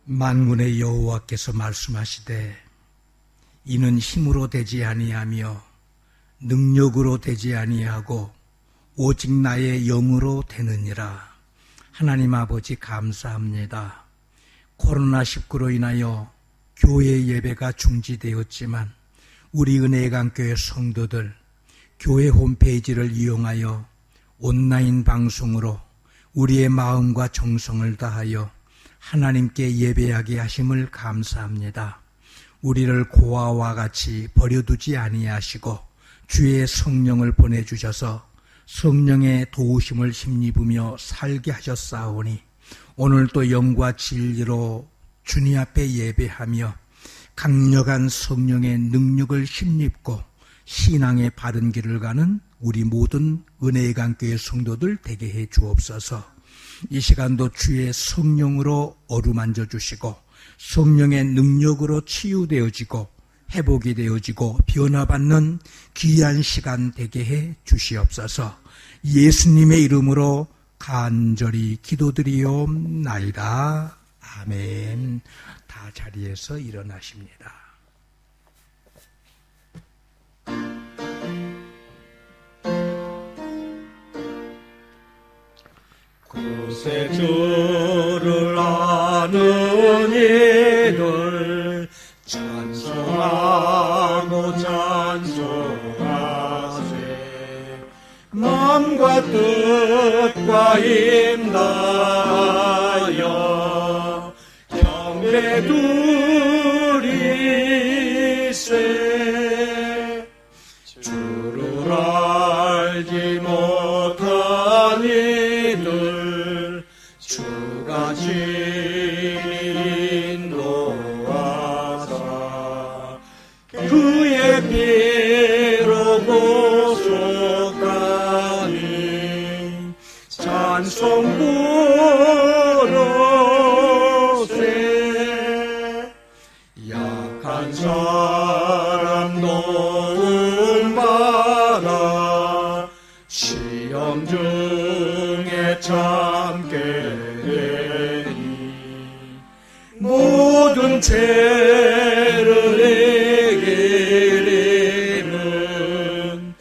만군의 여호와께서 말씀하시되 이는 힘으로 되지 아니하며 능력으로 되지 아니하고 오직 나의 영으로 되느니라. 하나님 아버지 감사합니다. 코로나19로 인하여 교회 예배가 중지되었지만 우리 은혜강교회 성도들 교회 홈페이지를 이용하여 온라인 방송으로 우리의 마음과 정성을 다하여 하나님께 예배하게 하심을 감사합니다. 우리를 고아와 같이 버려두지 아니하시고 주의 성령을 보내주셔서 성령의 도우심을 힘입으며 살게 하셨사오니 오늘도 영과 진리로 주님 앞에 예배하며 강력한 성령의 능력을 힘입고 신앙의 바른 길을 가는 우리 모든 은혜의 강교회 성도들 되게 해 주옵소서. 이 시간도 주의 성령으로 어루만져 주시고 성령의 능력으로 치유되어지고 회복이 되어지고 변화받는 귀한 시간 되게 해 주시옵소서. 예수님의 이름으로 간절히 기도드리옵나이다. 아멘. 다 자리에서 일어나십니다. 구세주를 아는 이들 찬송하고 찬송하세. 마음과 뜻과 힘 다하여 경배 드리세. 주를 알지 못한 이들 주가 진리 인도하사 그의 피로 구속하니 찬송 부르세. 약한 사람 도움 받아 시험 중에 참게 되니 모든 죄를 이기리는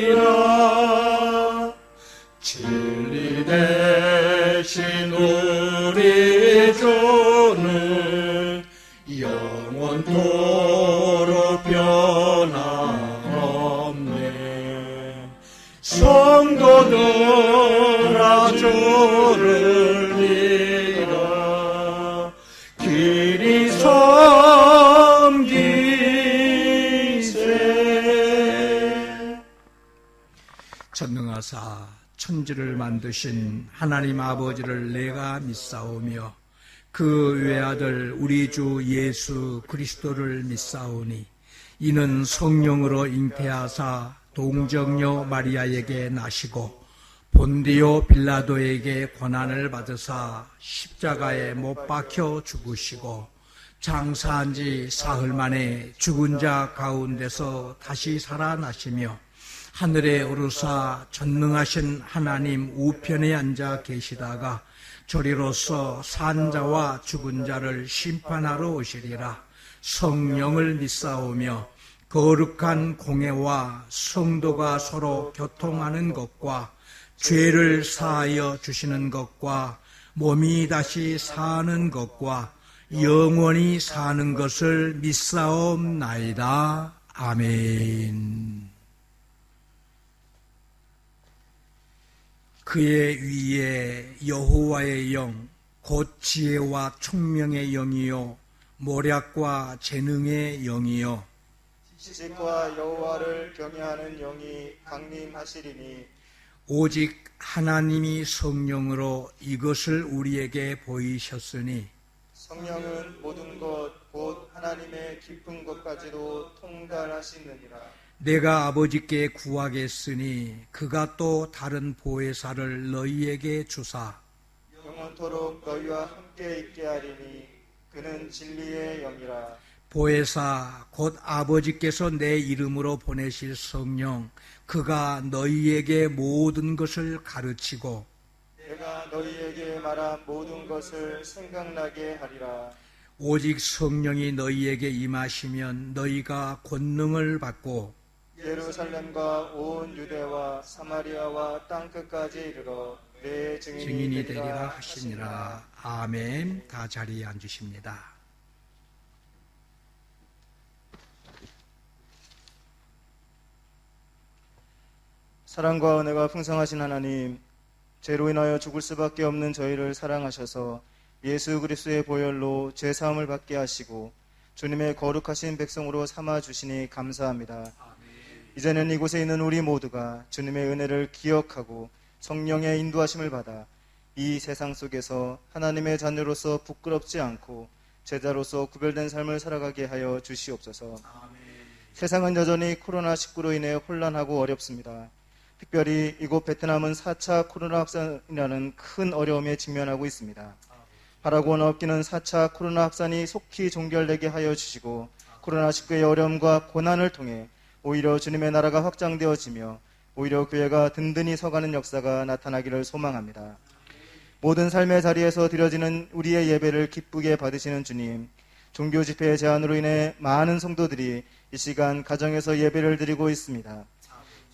믿음뿐이라. 진리 대신 우리 주는 영원토록 변함없네. 성도들아 주를 믿어 길이 섬기세. 전능하사 천지를 만드신 하나님 아버지를 내가 믿사오며 그 외아들 우리 주 예수 그리스도를 믿사오니 이는 성령으로 잉태하사 동정녀 마리아에게 나시고 본디오 빌라도에게 고난을 받으사 십자가에 못 박혀 죽으시고 장사한 지 사흘 만에 죽은 자 가운데서 다시 살아나시며 하늘에 오르사 전능하신 하나님 우편에 앉아 계시다가 저리로서 산자와 죽은 자를 심판하러 오시리라. 성령을 믿사오며 거룩한 공회와 성도가 서로 교통하는 것과 죄를 사하여 주시는 것과 몸이 다시 사는 것과 영원히 사는 것을 믿사옵나이다. 아멘. 그의 위에 여호와의 영, 곧 지혜와 총명의 영이요 모략과 재능의 영이요 지식과 여호와를 경외하는 영이 강림하시리니 오직 하나님이 성령으로 이것을 우리에게 보이셨으니 성령은 모든 것 곧 하나님의 깊은 것까지도 통달하시느니라. 내가 아버지께 구하겠으니 그가 또 다른 보혜사를 너희에게 주사 영원토록 너희와 함께 있게 하리니 그는 진리의 영이라. 보혜사 곧 아버지께서 내 이름으로 보내실 성령 그가 너희에게 모든 것을 가르치고 내가 너희에게 말한 모든 것을 생각나게 하리라. 오직 성령이 너희에게 임하시면 너희가 권능을 받고 예루살렘과 온 유대와 사마리아와 땅끝까지 이르러 내 증인이 되리라 하시니라. 아멘. 다 자리에 앉으십니다. 사랑과 은혜가 풍성하신 하나님, 죄로 인하여 죽을 수밖에 없는 저희를 사랑하셔서 예수 그리스도의 보혈로 죄 사함을 받게 하시고 주님의 거룩하신 백성으로 삼아 주시니 감사합니다. 이제는 이곳에 있는 우리 모두가 주님의 은혜를 기억하고 성령의 인도하심을 받아 이 세상 속에서 하나님의 자녀로서 부끄럽지 않고 제자로서 구별된 삶을 살아가게 하여 주시옵소서. 세상은 여전히 코로나19로 인해 혼란하고 어렵습니다. 특별히 이곳 베트남은 4차 코로나 확산이라는 큰 어려움에 직면하고 있습니다. 바라고는 없기는 4차 코로나 확산이 속히 종결되게 하여 주시고 코로나19의 어려움과 고난을 통해 오히려 주님의 나라가 확장되어지며 오히려 교회가 든든히 서가는 역사가 나타나기를 소망합니다. 모든 삶의 자리에서 드려지는 우리의 예배를 기쁘게 받으시는 주님, 종교 집회의 제한으로 인해 많은 성도들이 이 시간 가정에서 예배를 드리고 있습니다.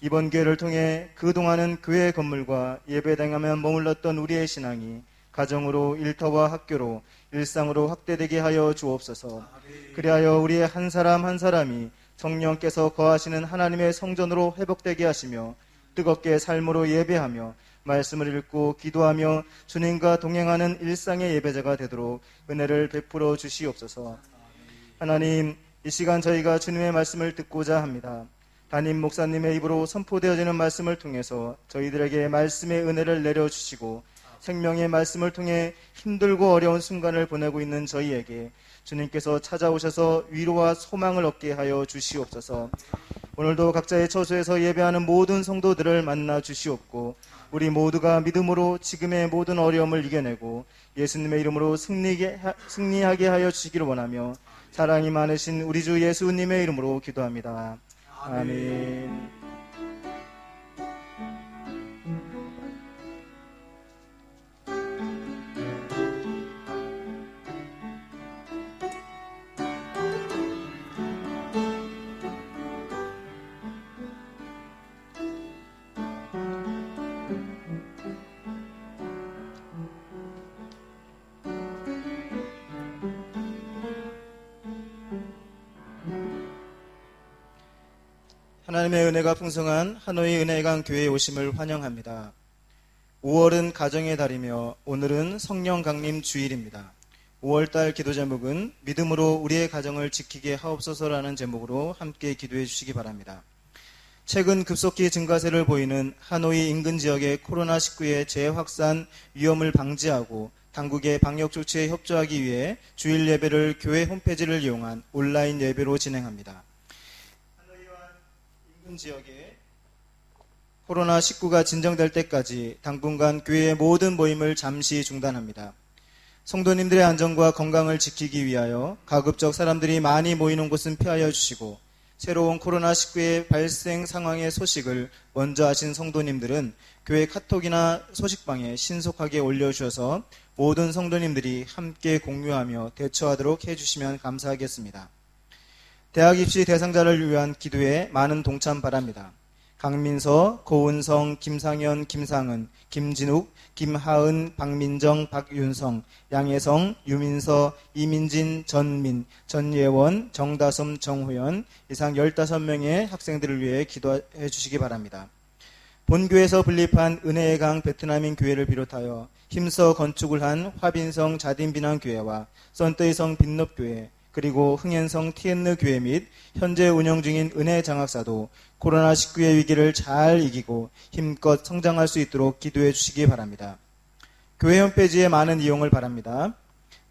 이번 기회를 통해 그동안은 교회 건물과 예배당하며 머물렀던 우리의 신앙이 가정으로, 일터와 학교로, 일상으로 확대되게 하여 주옵소서. 그리하여 우리의 한 사람 한 사람이 성령께서 거하시는 하나님의 성전으로 회복되게 하시며 뜨겁게 삶으로 예배하며 말씀을 읽고 기도하며 주님과 동행하는 일상의 예배자가 되도록 은혜를 베풀어 주시옵소서. 하나님, 이 시간 저희가 주님의 말씀을 듣고자 합니다. 담임 목사님의 입으로 선포되어지는 말씀을 통해서 저희들에게 말씀의 은혜를 내려주시고 생명의 말씀을 통해 힘들고 어려운 순간을 보내고 있는 저희에게 주님께서 찾아오셔서 위로와 소망을 얻게 하여 주시옵소서. 오늘도 각자의 처소에서 예배하는 모든 성도들을 만나 주시옵고 우리 모두가 믿음으로 지금의 모든 어려움을 이겨내고 예수님의 이름으로 승리하게 하여 주시기를 원하며 사랑이 많으신 우리 주 예수님의 이름으로 기도합니다. 아멘. 하나님의 은혜가 풍성한 하노이 은혜강 교회에 오심을 환영합니다. 5월은 가정의 달이며 오늘은 성령 강림 주일입니다. 5월달 기도 제목은 믿음으로 우리의 가정을 지키게 하옵소서라는 제목으로 함께 기도해 주시기 바랍니다. 최근 급속히 증가세를 보이는 하노이 인근 지역의 코로나19의 재확산 위험을 방지하고 당국의 방역 조치에 협조하기 위해 주일 예배를 교회 홈페이지를 이용한 온라인 예배로 진행합니다. 지역에 코로나19가 진정될 때까지 당분간 교회의 모든 모임을 잠시 중단합니다. 성도님들의 안전과 건강을 지키기 위하여 가급적 사람들이 많이 모이는 곳은 피하여 주시고 새로운 코로나19의 발생 상황의 소식을 먼저 아신 성도님들은 교회 카톡이나 소식방에 신속하게 올려주셔서 모든 성도님들이 함께 공유하며 대처하도록 해주시면 감사하겠습니다. 대학 입시 대상자를 위한 기도에 많은 동참 바랍니다. 강민서, 고은성, 김상현, 김상은, 김진욱, 김하은, 박민정, 박윤성, 양혜성, 유민서, 이민진, 전민, 전예원, 정다솜, 정호연 이상 15명의 학생들을 위해 기도해 주시기 바랍니다. 본교에서 분립한 은혜의 강 베트남인 교회를 비롯하여 힘써 건축을 한 화빈성 자딘비난교회와 썬뜨이성 빈럽교회 그리고 흥현성 티엔느 교회 및 현재 운영 중인 은혜 장학사도 코로나19의 위기를 잘 이기고 힘껏 성장할 수 있도록 기도해 주시기 바랍니다. 교회 홈페이지에 많은 이용을 바랍니다.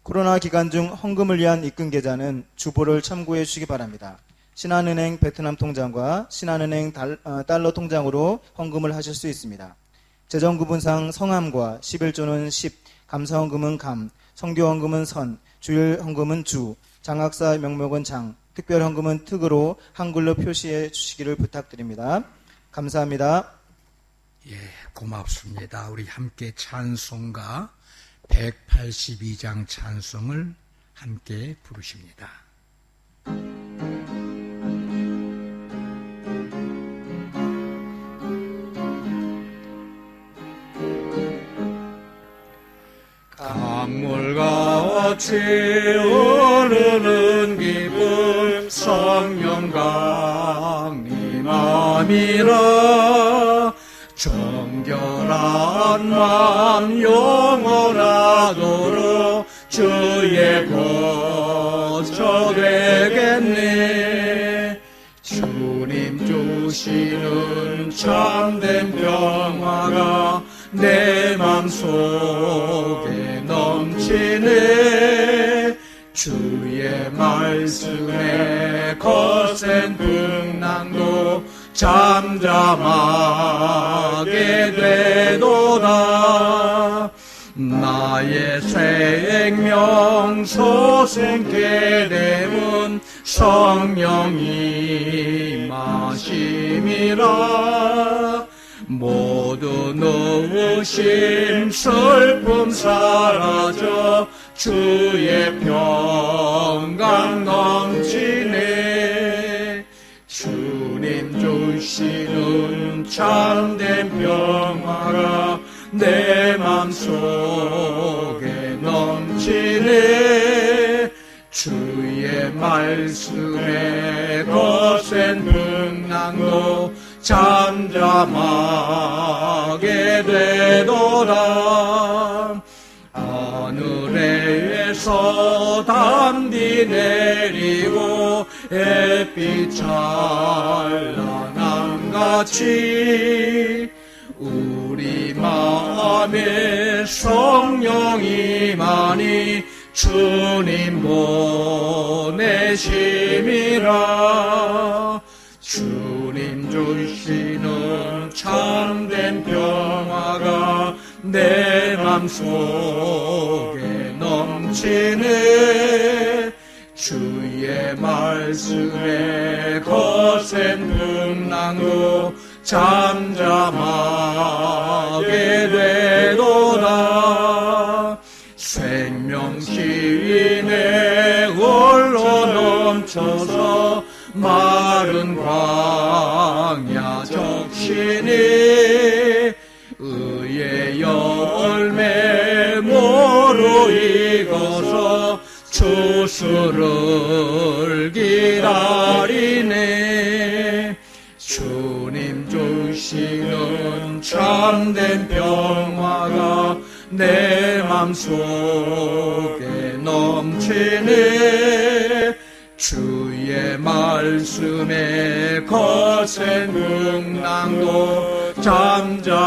코로나 기간 중 헌금을 위한 입금 계좌는 주보를 참고해 주시기 바랍니다. 신한은행 베트남 통장과 신한은행 달러 통장으로 헌금을 하실 수 있습니다. 재정구분상 성함과 11조는 10, 감사헌금은 감, 성교헌금은 선, 주일 헌금은 주, 장학사 명목은 장, 특별헌금은 특으로 한글로 표시해 주시기를 부탁드립니다. 감사합니다. 예, 고맙습니다. 우리 함께 찬송가 182장 찬송을 함께 부르십니다. 강물같이 흐르는 기쁨 성령 강림함이라 정결한 맘 영원하도록 주의 거처 되겠네. 주님 주시는 참된 평화가 내 맘속에 넘치네. 주의 말씀에 거센 풍랑도 잠잠하게 되도다. 나의 생명 소생케 되면 성령이 마심이라. 모든 의심 슬픔 사라져 주의 평강 넘치네. 주님 주시는 참된 평화가 내 맘속에 넘치네. 주의 말씀에 거센 풍랑도 잠잠하게 되도다. 하늘에서 담비 내리고 햇빛 찬란함같이 우리 마음에 성령이 많이 주님 보내심이라. 주님 주시는 참된 평화가 내 맘속에 넘치네. 주의 말씀에 거센 풍랑도 잠잠하게 되도다. 생명 시인에 홀로 넘쳐서 마른 광야 적시니 의의 열매 무르익어서 추수를 기다리네. 주님 주시는 참된 평화가 내 맘속에 넘치네. 주의 말씀에 거센 풍랑도 잠잠하게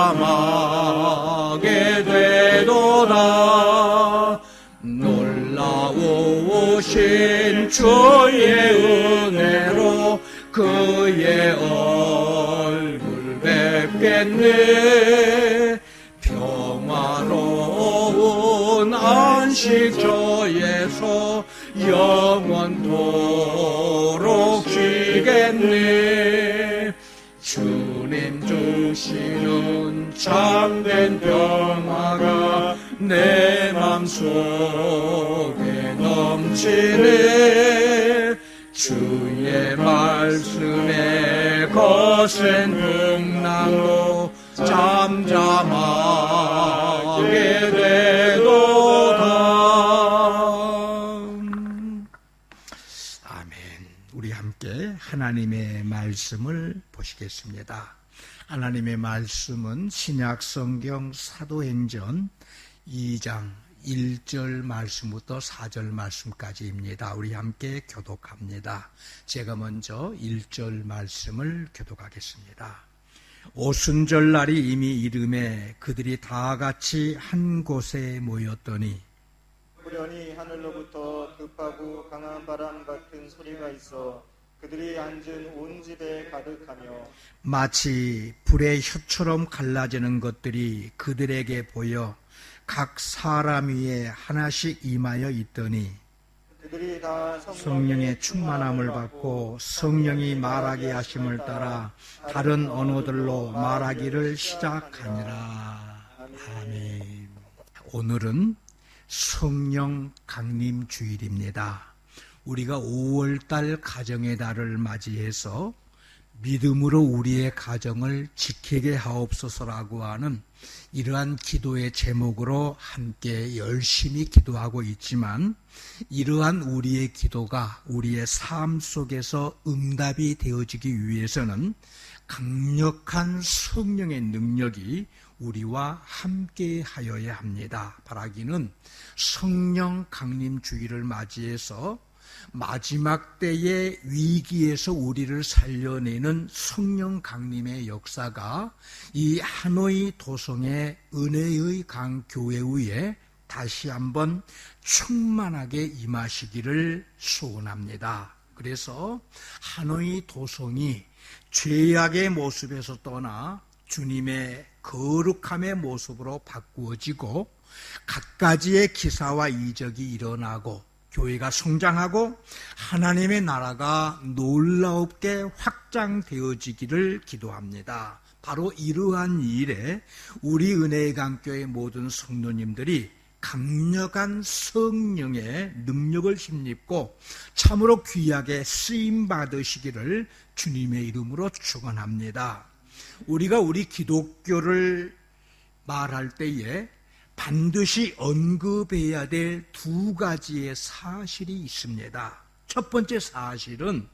되도다. 놀라우신 주의 은혜로 그의 얼굴 뵙겠네. 평화로운 안식처에서 영원토록 쉬겠네. 주님 주시는 참된 평화가 내 맘속에 넘치네. 주의 말씀에 거센 풍랑도 잠잠하게 되도다. 아멘. 우리 함께 하나님의 말씀을 보시겠습니다. 하나님의 말씀은 신약성경 사도행전 2장 1절 말씀부터 4절 말씀까지입니다. 우리 함께 교독합니다. 제가 먼저 1절 말씀을 교독하겠습니다. 오순절날이 이미 이름에 그들이 다 같이 한 곳에 모였더니 우연히 하늘로부터 급하고 강한 바람 같은 소리가 있어 그들이 앉은 온 집에 가득하며 마치 불의 혀처럼 갈라지는 것들이 그들에게 보여 각 사람 위에 하나씩 임하여 있더니 그들이 다 성령의 충만함을 받고 성령이 말하게 하심을 따라 다른 언어들로 말하기를 시작하니라. 아멘. 오늘은 성령 강림 주일입니다. 우리가 5월달 가정의 달을 맞이해서 믿음으로 우리의 가정을 지키게 하옵소서라고 하는 이러한 기도의 제목으로 함께 열심히 기도하고 있지만, 이러한 우리의 기도가 우리의 삶 속에서 응답이 되어지기 위해서는 강력한 성령의 능력이 우리와 함께 하여야 합니다. 바라기는 성령 강림 주일을 맞이해서 마지막 때의 위기에서 우리를 살려내는 성령 강림의 역사가 이 하노이 도성의 은혜의 강 교회 위에 다시 한번 충만하게 임하시기를 소원합니다. 그래서 하노이 도성이 죄악의 모습에서 떠나 주님의 거룩함의 모습으로 바꾸어지고 갖가지의 기사와 이적이 일어나고 교회가 성장하고 하나님의 나라가 놀랍게 확장되어지기를 기도합니다. 바로 이러한 일에 우리 은혜의 강교회 모든 성도님들이 강력한 성령의 능력을 힘입고 참으로 귀하게 쓰임받으시기를 주님의 이름으로 축원합니다. 우리가 우리 기독교를 말할 때에 반드시 언급해야 될 두 가지의 사실이 있습니다. 첫 번째 사실은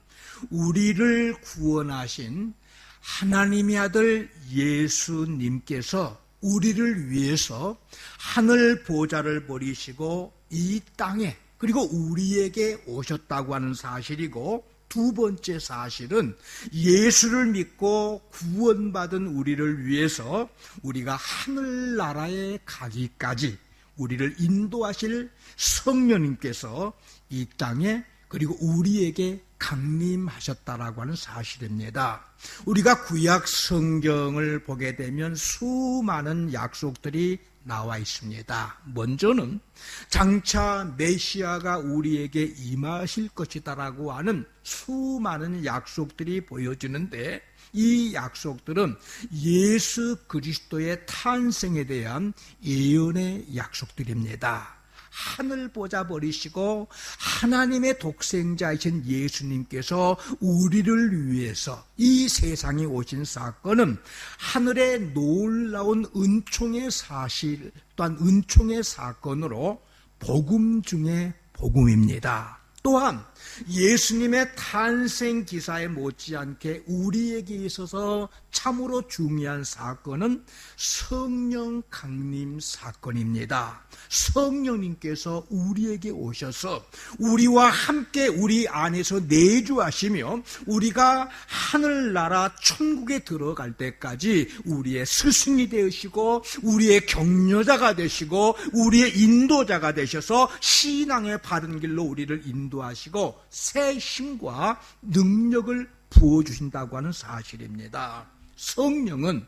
우리를 구원하신 하나님의 아들 예수님께서 우리를 위해서 하늘 보좌를 버리시고 이 땅에 그리고 우리에게 오셨다고 하는 사실이고, 두 번째 사실은 예수를 믿고 구원받은 우리를 위해서 우리가 하늘나라에 가기까지 우리를 인도하실 성령님께서 이 땅에 그리고 우리에게 강림하셨다라고 하는 사실입니다. 우리가 구약 성경을 보게 되면 수많은 약속들이 나와 있습니다. 먼저는 장차 메시아가 우리에게 임하실 것이다라고 하는 수많은 약속들이 보여지는데, 이 약속들은 예수 그리스도의 탄생에 대한 예언의 약속들입니다. 하늘 보좌 버리시고 하나님의 독생자이신 예수님께서 우리를 위해서 이 세상에 오신 사건은 하늘의 놀라운 은총의 사실 또한 은총의 사건으로 복음 중에 복음입니다. 또한 예수님의 탄생 기사에 못지않게 우리에게 있어서 참으로 중요한 사건은 성령 강림 사건입니다. 성령님께서 우리에게 오셔서 우리와 함께 우리 안에서 내주하시며 우리가 하늘나라 천국에 들어갈 때까지 우리의 스승이 되시고 우리의 격려자가 되시고 우리의 인도자가 되셔서 신앙의 바른 길로 우리를 인도하시고 새 힘과 능력을 부어주신다고 하는 사실입니다. 성령은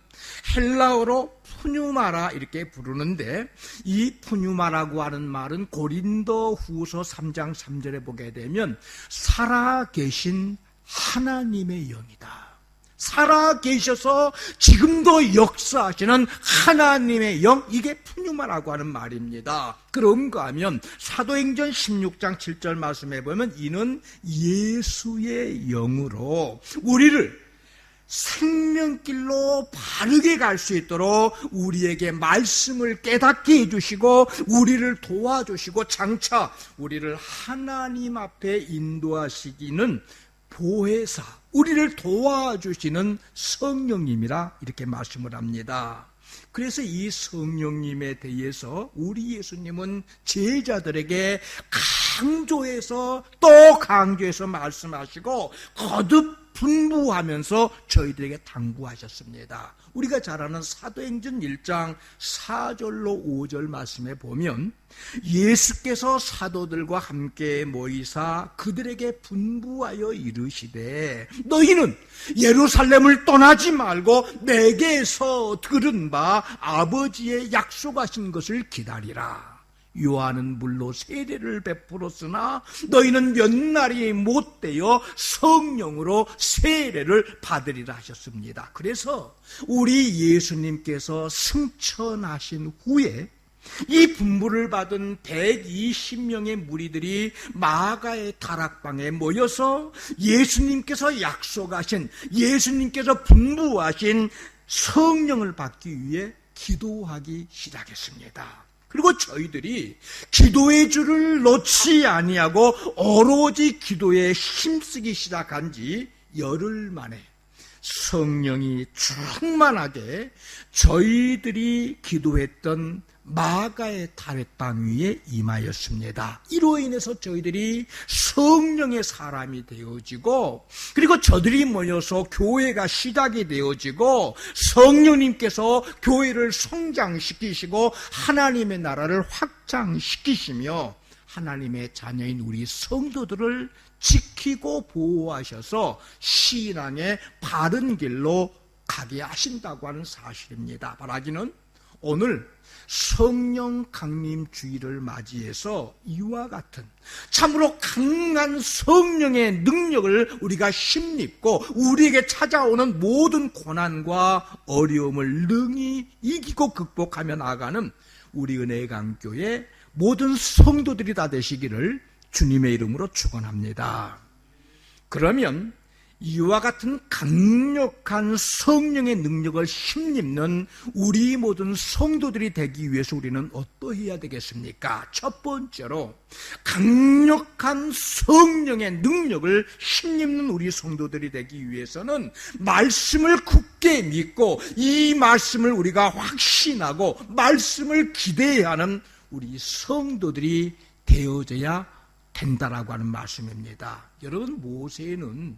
헬라어로 푸뉴마라 이렇게 부르는데, 이 푸뉴마라고 하는 말은 고린도 후서 3장 3절에 보게 되면 살아계신 하나님의 영이다. 살아계셔서 지금도 역사하시는 하나님의 영, 이게 푸뉴마라고 하는 말입니다. 그런가 하면 사도행전 16장 7절 말씀해 보면 이는 예수의 영으로 우리를 생명길로 바르게 갈 수 있도록 우리에게 말씀을 깨닫게 해주시고 우리를 도와주시고 장차 우리를 하나님 앞에 인도하시기는 보혜사, 우리를 도와주시는 성령님이라 이렇게 말씀을 합니다. 그래서 이 성령님에 대해서 우리 예수님은 제자들에게 강조해서 또 강조해서 말씀하시고 거듭 분부하면서 저희들에게 당부하셨습니다. 우리가 잘 아는 사도행전 1장 4절로 5절 말씀에 보면 예수께서 사도들과 함께 모이사 그들에게 분부하여 이르시되 너희는 예루살렘을 떠나지 말고 내게서 들은 바 아버지의 약속하신 것을 기다리라. 요한은 물로 세례를 베풀었으나 너희는 몇 날이 못되어 성령으로 세례를 받으리라 하셨습니다. 그래서 우리 예수님께서 승천하신 후에 이 분부를 받은 120명의 무리들이 마가의 다락방에 모여서 예수님께서 약속하신, 예수님께서 분부하신 성령을 받기 위해 기도하기 시작했습니다. 그리고 저희들이 기도의 줄을 놓지 아니하고 오로지 기도에 힘쓰기 시작한 지 열흘 만에 성령이 충만하게 저희들이 기도했던 마가의 다락방 위에 임하였습니다. 이로 인해서 저희들이 성령의 사람이 되어지고, 그리고 저들이 모여서 교회가 시작이 되어지고, 성령님께서 교회를 성장시키시고 하나님의 나라를 확장시키시며 하나님의 자녀인 우리 성도들을 지키고 보호하셔서 신앙의 바른 길로 가게 하신다고 하는 사실입니다. 바라기는 오늘 성령 강림 주일을 맞이해서 이와 같은 참으로 강한 성령의 능력을 우리가 힘입고 우리에게 찾아오는 모든 고난과 어려움을 능히 이기고 극복하며 나아가는 우리 은혜강교회 모든 성도들이 다 되시기를 주님의 이름으로 축원합니다. 그러면 이와 같은 강력한 성령의 능력을 힘입는 우리 모든 성도들이 되기 위해서 우리는 어떠해야 되겠습니까? 첫 번째로 강력한 성령의 능력을 힘입는 우리 성도들이 되기 위해서는 말씀을 굳게 믿고 이 말씀을 우리가 확신하고 말씀을 기대하는 우리 성도들이 되어져야 된다라고 하는 말씀입니다. 여러분, 모세는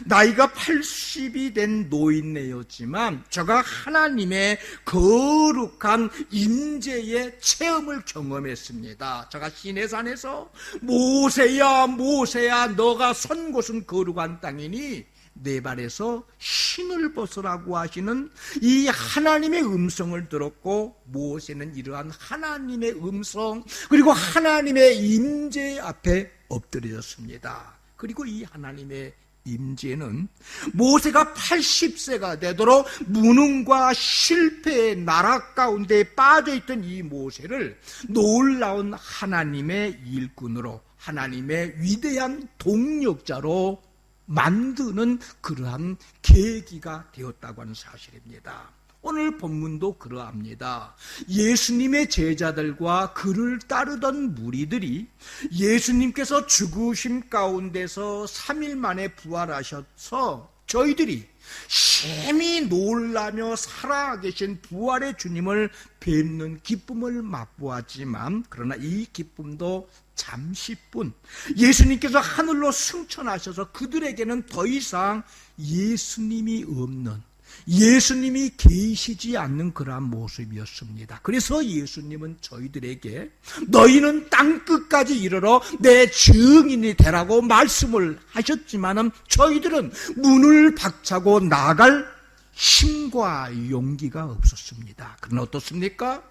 나이가 80이 된 노인네였지만 저가 하나님의 거룩한 임재의 체험을 경험했습니다. 저가 시내산에서 모세야 모세야 너가 선 곳은 거룩한 땅이니 내 발에서 신을 벗으라고 하시는 이 하나님의 음성을 들었고, 모세는 이러한 하나님의 음성 그리고 하나님의 임재 앞에 엎드려졌습니다. 그리고 이 하나님의 임재는 모세가 80세가 되도록 무능과 실패의 나락 가운데 빠져있던 이 모세를 놀라운 하나님의 일꾼으로, 하나님의 위대한 동력자로 만드는 그러한 계기가 되었다고 하는 사실입니다. 오늘 본문도 그러합니다. 예수님의 제자들과 그를 따르던 무리들이 예수님께서 죽으심 가운데서 3일 만에 부활하셔서 저희들이 심히 놀라며 살아계신 부활의 주님을 뵙는 기쁨을 맛보았지만, 그러나 이 기쁨도 잠시뿐, 예수님께서 하늘로 승천하셔서 그들에게는 더 이상 예수님이 없는, 예수님이 계시지 않는 그러한 모습이었습니다. 그래서 예수님은 저희들에게 너희는 땅끝까지 이르러 내 증인이 되라고 말씀을 하셨지만은 저희들은 문을 박차고 나갈 힘과 용기가 없었습니다. 그러나 어떻습니까?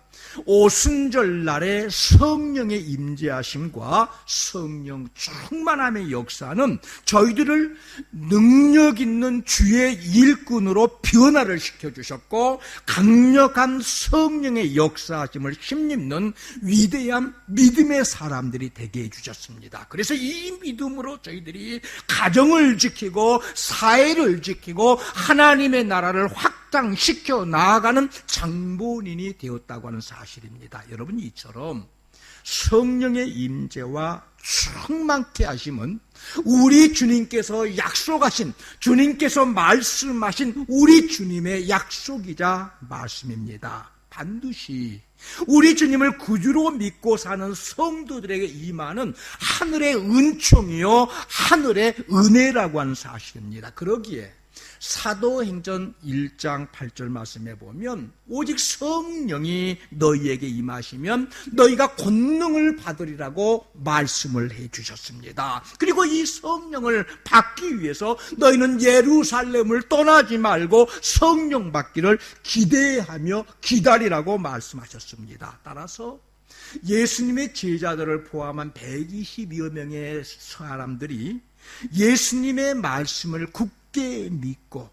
오순절 날에 성령의 임재하심과 성령 충만함의 역사는 저희들을 능력 있는 주의 일꾼으로 변화를 시켜주셨고, 강력한 성령의 역사하심을 힘입는 위대한 믿음의 사람들이 되게 해주셨습니다. 그래서 이 믿음으로 저희들이 가정을 지키고 사회를 지키고 하나님의 나라를 확장시켜 나아가는 장본인이 되었다고 하는 사실입니다. 여러분, 이처럼 성령의 임재와 충만케 하심은 우리 주님께서 약속하신, 주님께서 말씀하신 우리 주님의 약속이자 말씀입니다. 반드시 우리 주님을 구주로 믿고 사는 성도들에게 임하는 하늘의 은총이요 하늘의 은혜라고 하는 사실입니다. 그러기에 사도행전 1장 8절 말씀에 보면 오직 성령이 너희에게 임하시면 너희가 권능을 받으리라고 말씀을 해주셨습니다. 그리고 이 성령을 받기 위해서 너희는 예루살렘을 떠나지 말고 성령 받기를 기대하며 기다리라고 말씀하셨습니다. 따라서 예수님의 제자들을 포함한 120여 명의 사람들이 예수님의 말씀을 굳게 믿고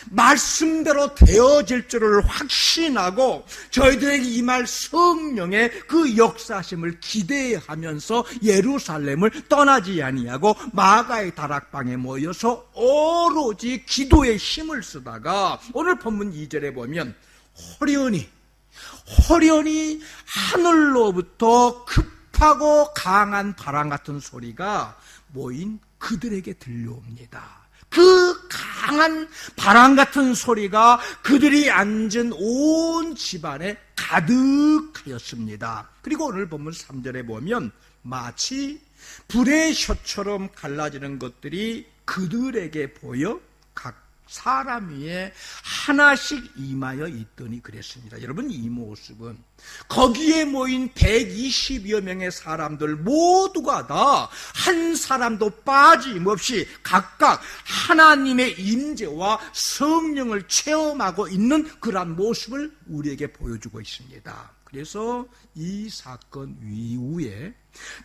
말씀대로 되어질 줄을 확신하고 저희들에게 임할 성령의 그 역사심을 기대하면서 예루살렘을 떠나지 아니하고 마가의 다락방에 모여서 오로지 기도에 힘을 쓰다가 오늘 본문 2절에 보면 호련히 하늘로부터 급하고 강한 바람 같은 소리가 모인 그들에게 들려옵니다. 그 강한 바람 같은 소리가 그들이 앉은 온 집안에 가득하였습니다. 그리고 오늘 본문 3절에 보면 마치 불의 혀처럼 갈라지는 것들이 그들에게 보여 각 사람 위에 하나씩 임하여 있더니 그랬습니다. 여러분, 이 모습은 거기에 모인 120여 명의 사람들 모두가 다 한 사람도 빠짐없이 각각 하나님의 임재와 성령을 체험하고 있는 그러한 모습을 우리에게 보여주고 있습니다. 그래서 이 사건 이후에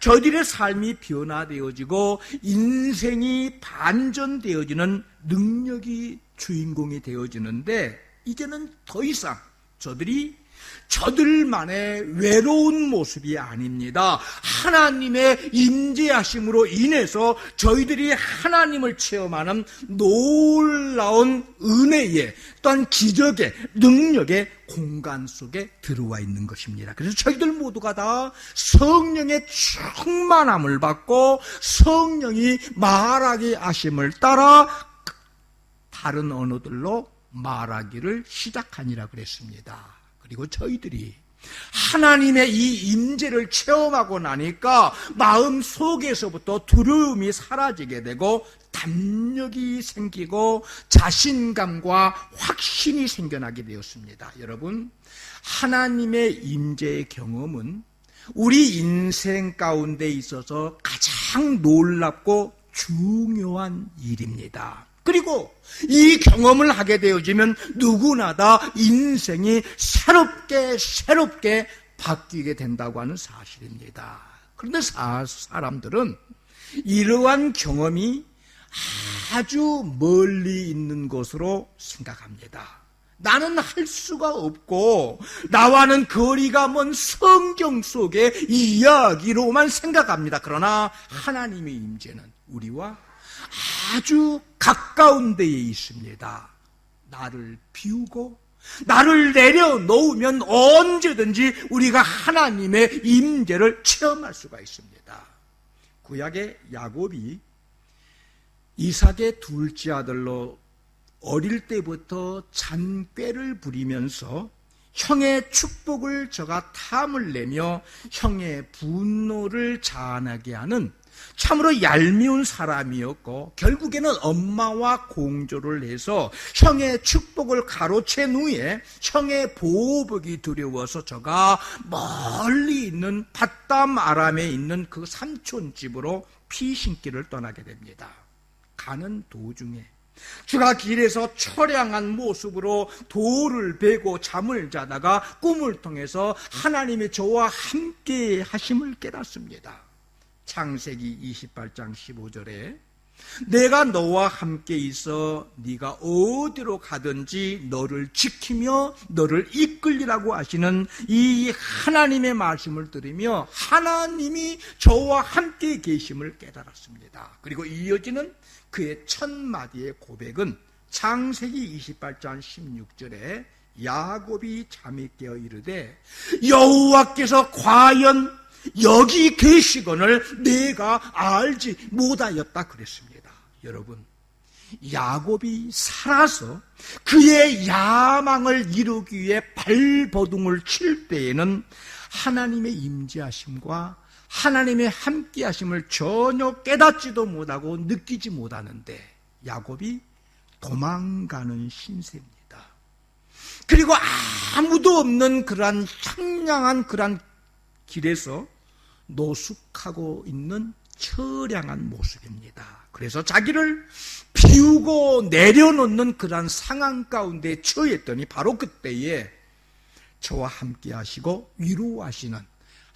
저희들의 삶이 변화되어지고 인생이 반전되어지는 능력이 주인공이 되어지는데, 이제는 더 이상 저들만의 외로운 모습이 아닙니다. 하나님의 임재하심으로 인해서 저희들이 하나님을 체험하는 놀라운 은혜의, 또한 기적의, 능력의 공간 속에 들어와 있는 것입니다. 그래서 저희들 모두가 다 성령의 충만함을 받고 성령이 말하게 하심을 따라 다른 언어들로 말하기를 시작하니라 그랬습니다. 그리고 저희들이 하나님의 이 임재를 체험하고 나니까 마음 속에서부터 두려움이 사라지게 되고 담력이 생기고 자신감과 확신이 생겨나게 되었습니다. 여러분, 하나님의 임재의 경험은 우리 인생 가운데 있어서 가장 놀랍고 중요한 일입니다. 그리고 이 경험을 하게 되어지면 누구나 다 인생이 새롭게 바뀌게 된다고 하는 사실입니다. 그런데 사람들은 이러한 경험이 아주 멀리 있는 것으로 생각합니다. 나는 할 수가 없고 나와는 거리가 먼 성경 속의 이야기로만 생각합니다. 그러나 하나님의 임재는 우리와 아주 가까운 데에 있습니다. 나를 비우고 나를 내려놓으면 언제든지 우리가 하나님의 임재를 체험할 수가 있습니다. 구약의 야곱이 이삭의 둘째 아들로 어릴 때부터 잔꾀를 부리면서 형의 축복을 저가 탐을 내며 형의 분노를 자아나게 하는 참으로 얄미운 사람이었고, 결국에는 엄마와 공조를 해서 형의 축복을 가로챈 후에 형의 보복이 두려워서 저가 멀리 있는 밧담 아람에 있는 그 삼촌 집으로 피신길을 떠나게 됩니다. 가는 도중에 주가 길에서 처량한 모습으로 돌을 베고 잠을 자다가 꿈을 통해서 하나님의 저와 함께 하심을 깨닫습니다. 창세기 28장 15절에 내가 너와 함께 있어 네가 어디로 가든지 너를 지키며 너를 이끌리라고 하시는 이 하나님의 말씀을 들으며 하나님이 저와 함께 계심을 깨달았습니다. 그리고 이어지는 그의 첫 마디의 고백은 창세기 28장 16절에 야곱이 잠이 깨어 이르되 여호와께서 과연 여기 계시거늘 내가 알지 못하였다 그랬습니다. 여러분, 야곱이 살아서 그의 야망을 이루기 위해 발버둥을 칠 때에는 하나님의 임재하심과 하나님의 함께하심을 전혀 깨닫지도 못하고 느끼지 못하는데 야곱이 도망가는 신세입니다. 그리고 아무도 없는 그러한 황량한 그러한 길에서 노숙하고 있는 처량한 모습입니다. 그래서 자기를 비우고 내려놓는 그러한 상황 가운데 처했더니 바로 그때에 저와 함께 하시고 위로하시는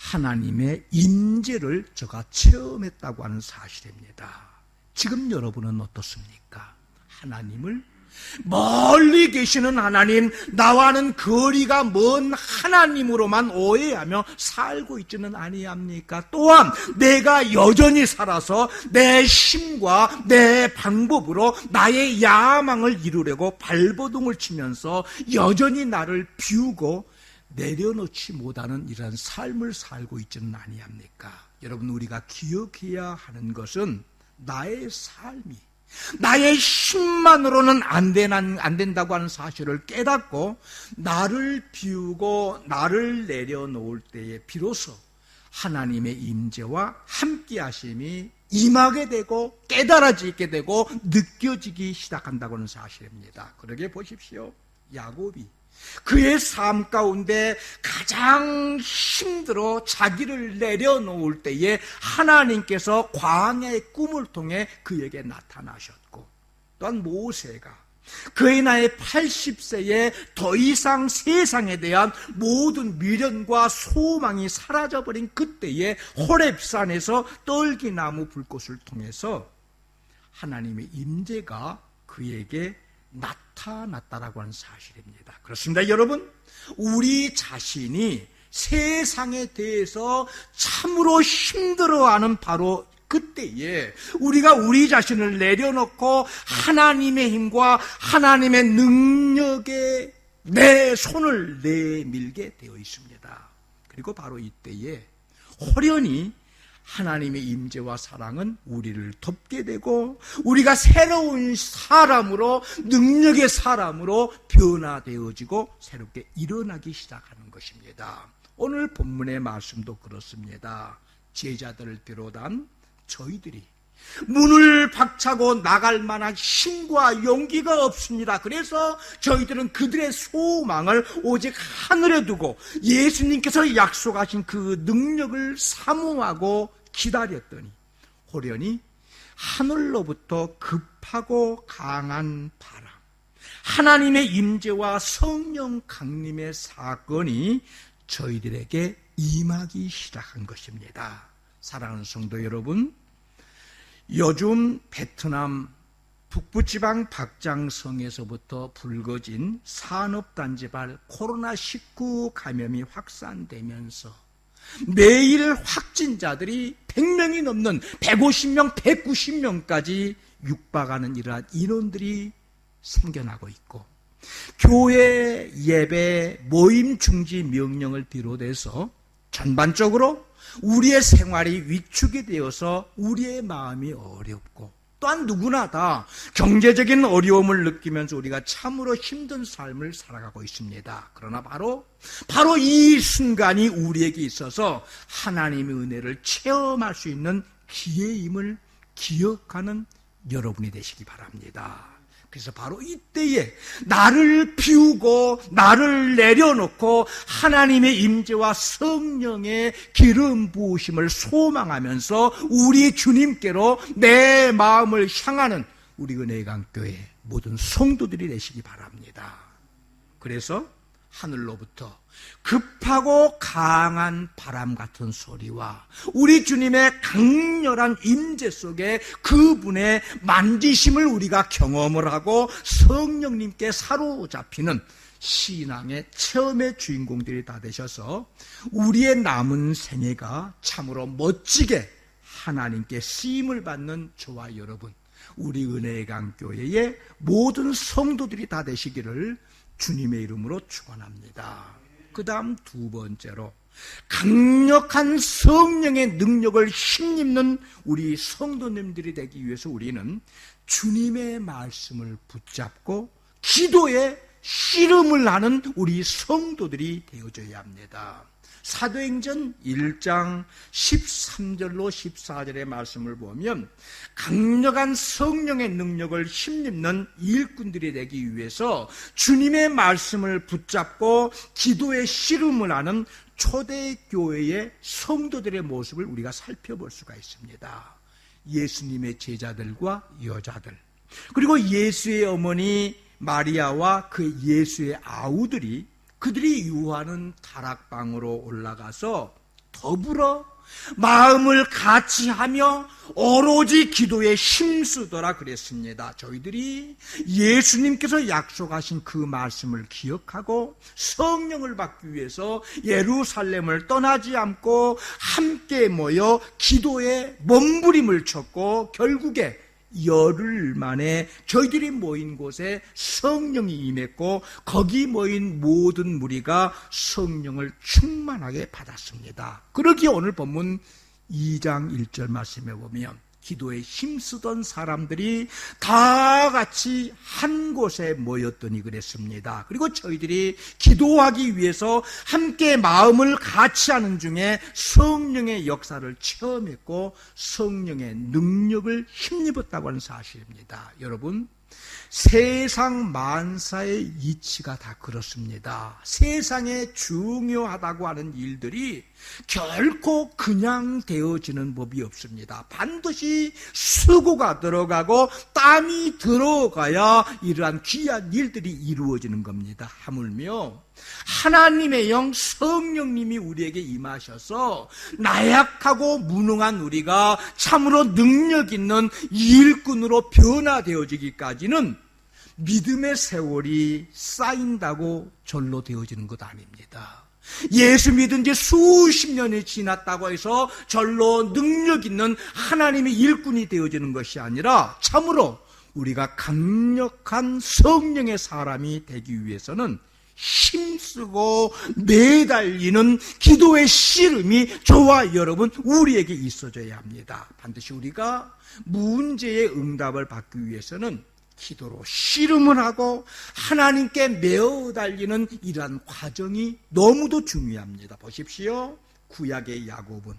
하나님의 임재를 저가 체험했다고 하는 사실입니다. 지금 여러분은 어떻습니까? 하나님을 멀리 계시는 하나님, 나와는 거리가 먼 하나님으로만 오해하며 살고 있지는 아니합니까? 또한 내가 여전히 살아서 내 힘과 내 방법으로 나의 야망을 이루려고 발버둥을 치면서 여전히 나를 비우고 내려놓지 못하는 이러한 삶을 살고 있지는 아니합니까? 여러분, 우리가 기억해야 하는 것은 나의 삶이 나의 힘만으로는 안 된다고 하는 사실을 깨닫고 나를 비우고 나를 내려놓을 때에 비로소 하나님의 임재와 함께 하심이 임하게 되고 깨달아지게 되고 느껴지기 시작한다고 하는 사실입니다. 그러게 보십시오. 야곱이 그의 삶 가운데 가장 힘들어 자기를 내려놓을 때에 하나님께서 광야의 꿈을 통해 그에게 나타나셨고, 또한 모세가 그의 나이 80세에 더 이상 세상에 대한 모든 미련과 소망이 사라져버린 그때에 호렙산에서 떨기나무 불꽃을 통해서 하나님의 임재가 그에게 나타났다라고 하는 사실입니다. 그렇습니다. 여러분, 우리 자신이 세상에 대해서 참으로 힘들어하는 바로 그때에 우리가 우리 자신을 내려놓고 하나님의 힘과 하나님의 능력에 내 손을 내밀게 되어 있습니다. 그리고 바로 이때에 호련히 하나님의 임재와 사랑은 우리를 덮게 되고 우리가 새로운 사람으로, 능력의 사람으로 변화되어지고 새롭게 일어나기 시작하는 것입니다. 오늘 본문의 말씀도 그렇습니다. 제자들을 비롯한 저희들이 문을 박차고 나갈 만한 힘과 용기가 없습니다. 그래서 저희들은 그들의 소망을 오직 하늘에 두고 예수님께서 약속하신 그 능력을 사모하고 기다렸더니 호련히 하늘로부터 급하고 강한 바람, 하나님의 임재와 성령 강림의 사건이 저희들에게 임하기 시작한 것입니다. 사랑하는 성도 여러분, 요즘 베트남 북부지방 박장성에서부터 불거진 산업단지발 코로나19 감염이 확산되면서 매일 확진자들이 100명이 넘는 150명, 190명까지 육박하는 이러한 인원들이 생겨나고 있고, 교회 예배 모임 중지 명령을 비롯해서 전반적으로 우리의 생활이 위축이 되어서 우리의 마음이 어렵고, 또한 누구나 다 경제적인 어려움을 느끼면서 우리가 참으로 힘든 삶을 살아가고 있습니다. 그러나 바로 이 순간이 우리에게 있어서 하나님의 은혜를 체험할 수 있는 기회임을 기억하는 여러분이 되시기 바랍니다. 그래서 바로 이때에 나를 비우고 나를 내려놓고 하나님의 임재와 성령의 기름 부으심을 소망하면서 우리 주님께로 내 마음을 향하는 우리 은혜의 강교회 모든 성도들이 되시기 바랍니다. 그래서 하늘로부터 급하고 강한 바람 같은 소리와 우리 주님의 강렬한 임재 속에 그분의 만지심을 우리가 경험을 하고 성령님께 사로잡히는 신앙의 체험의 주인공들이 다 되셔서 우리의 남은 생애가 참으로 멋지게 하나님께 쓰임을 받는 저와 여러분, 우리 은혜의 강교회의 모든 성도들이 다 되시기를 주님의 이름으로 축원합니다. 그 다음 두 번째로, 강력한 성령의 능력을 힘입는 우리 성도님들이 되기 위해서 우리는 주님의 말씀을 붙잡고 기도에 씨름을 하는 우리 성도들이 되어줘야 합니다. 사도행전 1장 13절로 14절의 말씀을 보면 강력한 성령의 능력을 힘입는 일꾼들이 되기 위해서 주님의 말씀을 붙잡고 기도에 씨름을 하는 초대교회의 성도들의 모습을 우리가 살펴볼 수가 있습니다. 예수님의 제자들과 여자들, 그리고 예수의 어머니 마리아와 그 예수의 아우들이 그들이 유하는 다락방으로 올라가서 더불어 마음을 같이 하며 오로지 기도에 힘쓰더라 그랬습니다. 저희들이 예수님께서 약속하신 그 말씀을 기억하고 성령을 받기 위해서 예루살렘을 떠나지 않고 함께 모여 기도에 몸부림을 쳤고 결국에 열흘 만에 저희들이 모인 곳에 성령이 임했고 거기 모인 모든 무리가 성령을 충만하게 받았습니다. 그러기에 오늘 본문 2장 1절 말씀에 보면 기도에 힘쓰던 사람들이 다 같이 한 곳에 모였더니 그랬습니다. 그리고 저희들이 기도하기 위해서 함께 마음을 같이 하는 중에 성령의 역사를 체험했고 성령의 능력을 힘입었다고 하는 사실입니다. 여러분, 세상 만사의 이치가 다 그렇습니다. 세상에 중요하다고 하는 일들이 결코 그냥 되어지는 법이 없습니다. 반드시 수고가 들어가고 땀이 들어가야 이러한 귀한 일들이 이루어지는 겁니다. 하물며 하나님의 영 성령님이 우리에게 임하셔서 나약하고 무능한 우리가 참으로 능력 있는 일꾼으로 변화되어지기까지는 믿음의 세월이 쌓인다고 절로 되어지는 것 아닙니다. 예수 믿은 지 수십 년이 지났다고 해서 절로 능력 있는 하나님의 일꾼이 되어지는 것이 아니라 참으로 우리가 강력한 성령의 사람이 되기 위해서는 힘쓰고 매달리는 기도의 씨름이 저와 여러분 우리에게 있어져야 합니다. 반드시 우리가 문제의 응답을 받기 위해서는 기도로 씨름을 하고 하나님께 매어 달리는 이러한 과정이 너무도 중요합니다. 보십시오. 구약의 야곱은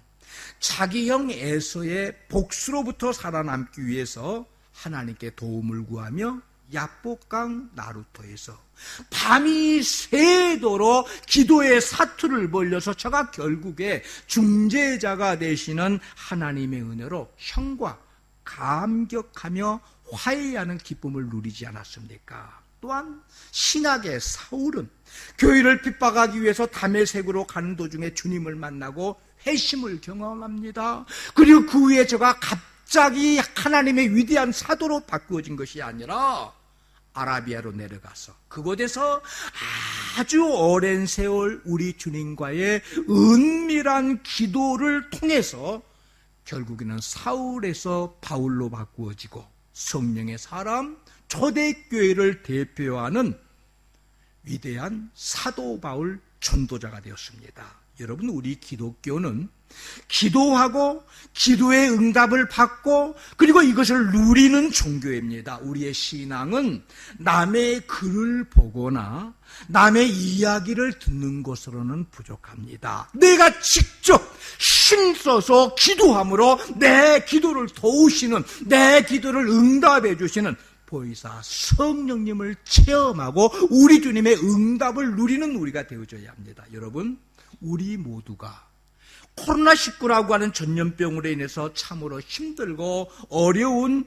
자기 형 에서의 복수로부터 살아남기 위해서 하나님께 도움을 구하며 야복강 나루터에서 밤이 새도록 기도의 사투를 벌려서 저가 결국에 중재자가 되시는 하나님의 은혜로 형과 감격하며 화해하는 기쁨을 누리지 않았습니까? 또한 신학의 사울은 교회를 핍박하기 위해서 다메섹으로 가는 도중에 주님을 만나고 회심을 경험합니다. 그리고 그 후에 저가 갑자기 하나님의 위대한 사도로 바꾸어진 것이 아니라 아라비아로 내려가서 그곳에서 아주 오랜 세월 우리 주님과의 은밀한 기도를 통해서 결국에는 사울에서 바울로 바꾸어지고 성령의 사람 초대교회를 대표하는 위대한 사도 바울 전도자가 되었습니다. 여러분, 우리 기독교는 기도하고 기도의 응답을 받고 그리고 이것을 누리는 종교입니다. 우리의 신앙은 남의 글을 보거나 남의 이야기를 듣는 것으로는 부족합니다. 내가 직접 힘써서 기도함으로 내 기도를 도우시는, 내 기도를 응답해 주시는 보이사 성령님을 체험하고 우리 주님의 응답을 누리는 우리가 되어줘야 합니다. 여러분, 우리 모두가 코로나19라고 하는 전염병으로 인해서 참으로 힘들고 어려운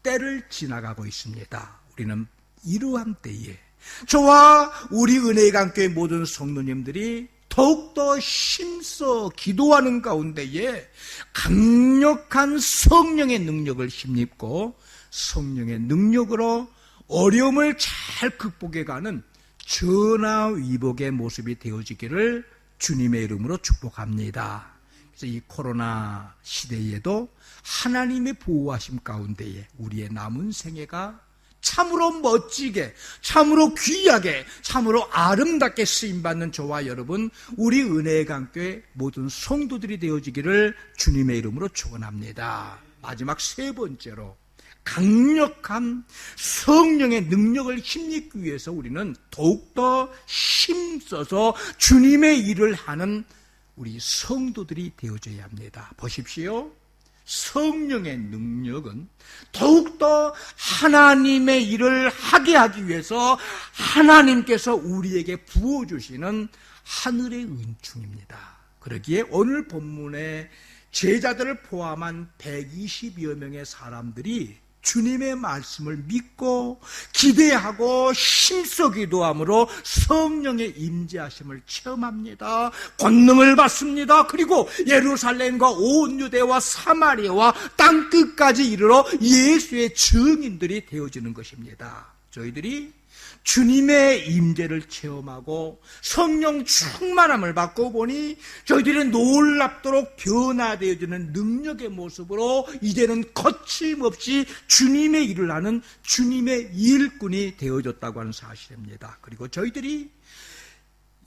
때를 지나가고 있습니다. 우리는 이러한 때에 저와 우리 은혜의 강교회 모든 성도님들이 더욱더 힘써 기도하는 가운데에 강력한 성령의 능력을 힘입고 성령의 능력으로 어려움을 잘 극복해가는 전화위복의 모습이 되어지기를 주님의 이름으로 축복합니다. 그래서 이 코로나 시대에도 하나님의 보호하심 가운데에 우리의 남은 생애가 참으로 멋지게, 참으로 귀하게, 참으로 아름답게 쓰임받는 저와 여러분, 우리 은혜의 강교회 모든 성도들이 되어지기를 주님의 이름으로 축원합니다. 마지막 세 번째로 강력한 성령의 능력을 힘입기 위해서 우리는 더욱더 힘써서 주님의 일을 하는 우리 성도들이 되어져야 합니다. 보십시오. 성령의 능력은 더욱더 하나님의 일을 하게 하기 위해서 하나님께서 우리에게 부어주시는 하늘의 은총입니다. 그러기에 오늘 본문에 제자들을 포함한 120여 명의 사람들이 주님의 말씀을 믿고 기대하고 힘써 기도함으로 성령의 임재하심을 체험합니다. 권능을 받습니다. 그리고 예루살렘과 온 유대와 사마리아와 땅끝까지 이르러 예수의 증인들이 되어지는 것입니다. 저희들이 주님의 임재를 체험하고 성령 충만함을 받고 보니 저희들은 놀랍도록 변화되어지는 능력의 모습으로 이제는 거침없이 주님의 일을 하는 주님의 일꾼이 되어졌다고 하는 사실입니다. 그리고 저희들이